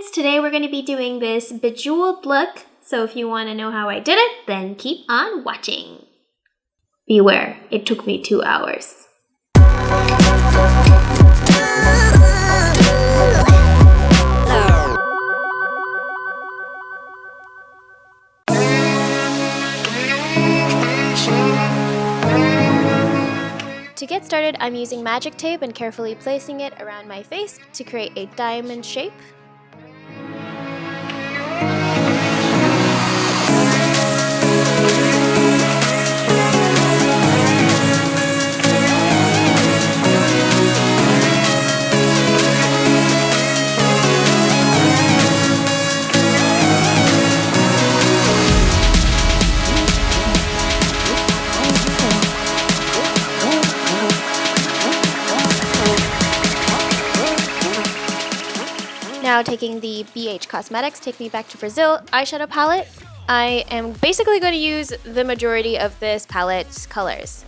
ImprompTUES. Today we're going to be doing this bejeweled look, so if you want to know how I did it, then keep on watching. Beware, it took me 2 hours. To get started, I'm using magic tape and carefully placing it around my face to create a diamond shape. Now taking the BH Cosmetics Take Me Back to Brazil eyeshadow palette, I am basically going to use the majority of this palette's colors.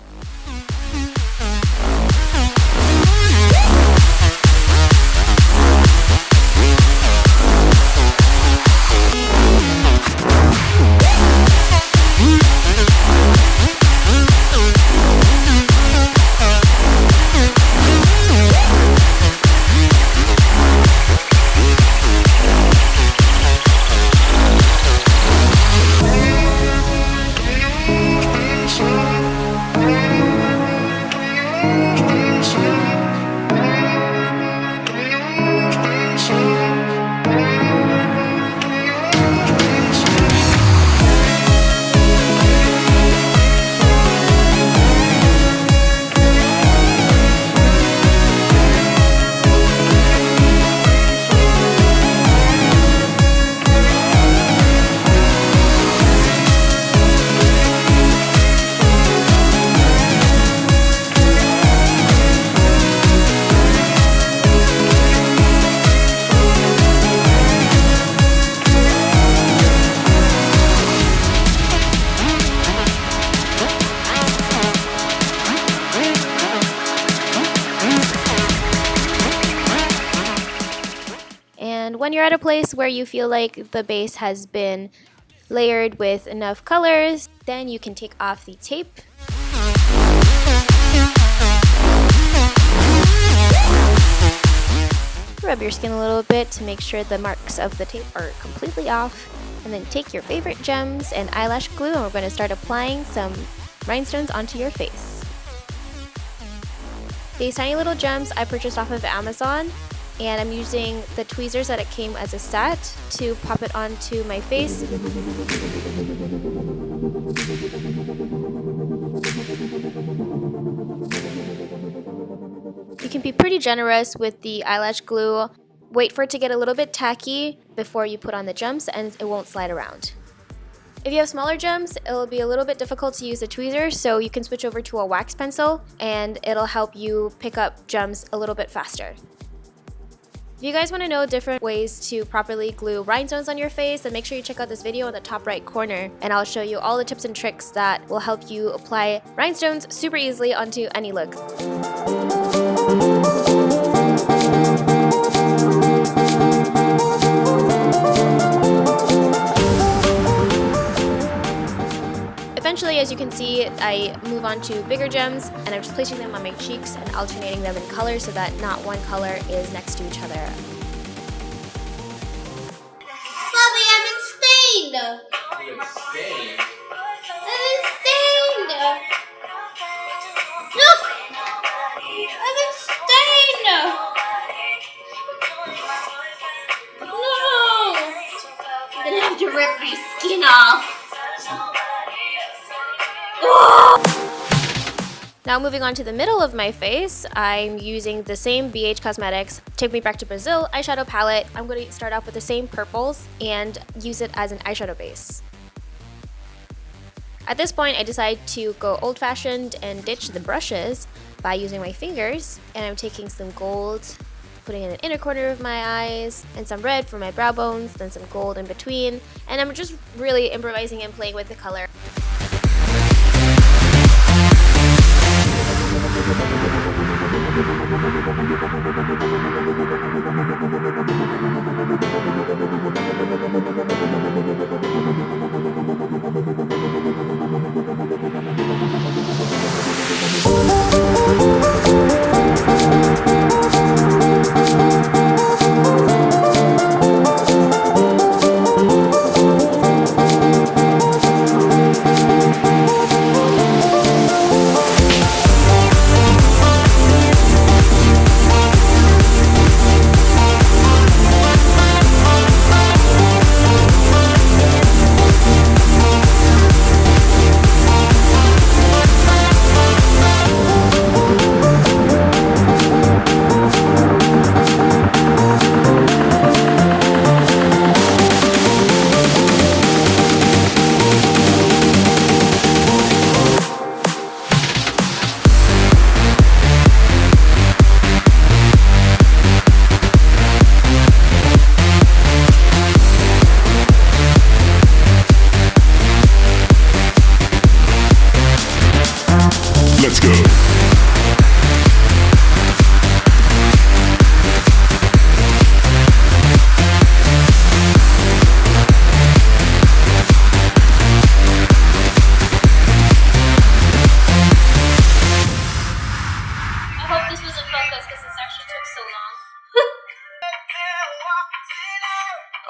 When you're at a place where you feel like the base has been layered with enough colors, then you can take off the tape. Rub your skin a little bit to make sure the marks of the tape are completely off. And then take your favorite gems and eyelash glue, and we're going to start applying some rhinestones onto your face. These tiny little gems I purchased off of Amazon. And I'm using the tweezers that it came as a set to pop it onto my face. You can be pretty generous with the eyelash glue. Wait for it to get a little bit tacky before you put on the gems, and it won't slide around. If you have smaller gems, it'll be a little bit difficult to use the tweezers, so you can switch over to a wax pencil and it'll help you pick up gems a little bit faster. If you guys want to know different ways to properly glue rhinestones on your face, then make sure you check out this video in the top right corner, and I'll show you all the tips and tricks that will help you apply rhinestones super easily onto any look. Eventually, as you can see, I move on to bigger gems, and I'm just placing them on my cheeks and alternating them in color so that not one color is next to each other. Mommy, I'm stained! You're stained? I'm stained! Look! I'm stained! No! I'm gonna have to rip my skin off. Now moving on to the middle of my face, I'm using the same BH Cosmetics Take Me Back to Brazil eyeshadow palette. I'm going to start off with the same purples and use it as an eyeshadow base. At this point, I decide to go old-fashioned and ditch the brushes by using my fingers, and I'm taking some gold, putting in the inner corner of my eyes, and some red for my brow bones, then some gold in between, and I'm just really improvising and playing with the color.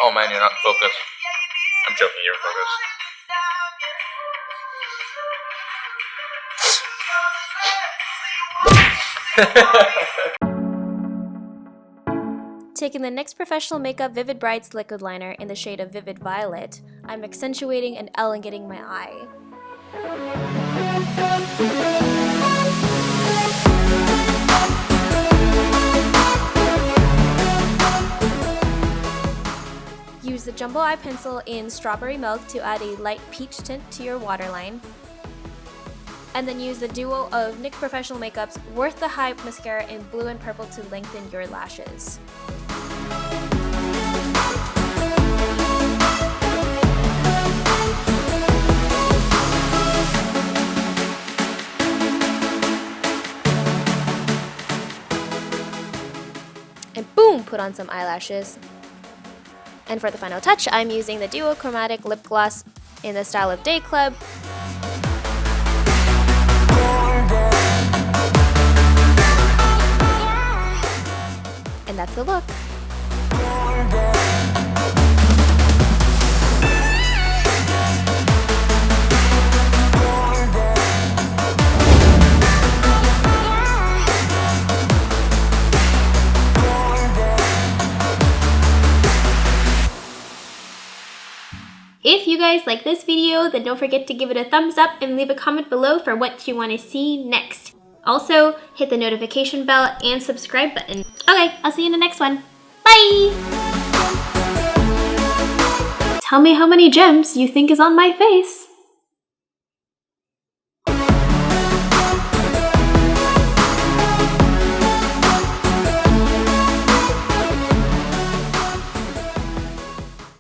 Oh man, you're not focused. I'm joking, you're focused. Taking the NYX Professional Makeup Vivid Brights liquid liner in the shade of Vivid Violet, I'm accentuating and elongating my eye. Use the Jumbo Eye Pencil in Strawberry Milk to add a light peach tint to your waterline. And then use the duo of NYX Professional Makeup's Worth the Hype mascara in blue and purple to lengthen your lashes. And boom, put on some eyelashes. And for the final touch, I'm using the Duo Chromatic Lip Gloss in the style of Day Club. And that's the look. If you guys like this video, then don't forget to give it a thumbs up and leave a comment below for what you want to see next. Also, hit the notification bell and subscribe button. Okay, I'll see you in the next one. Bye! Tell me how many gems you think is on my face.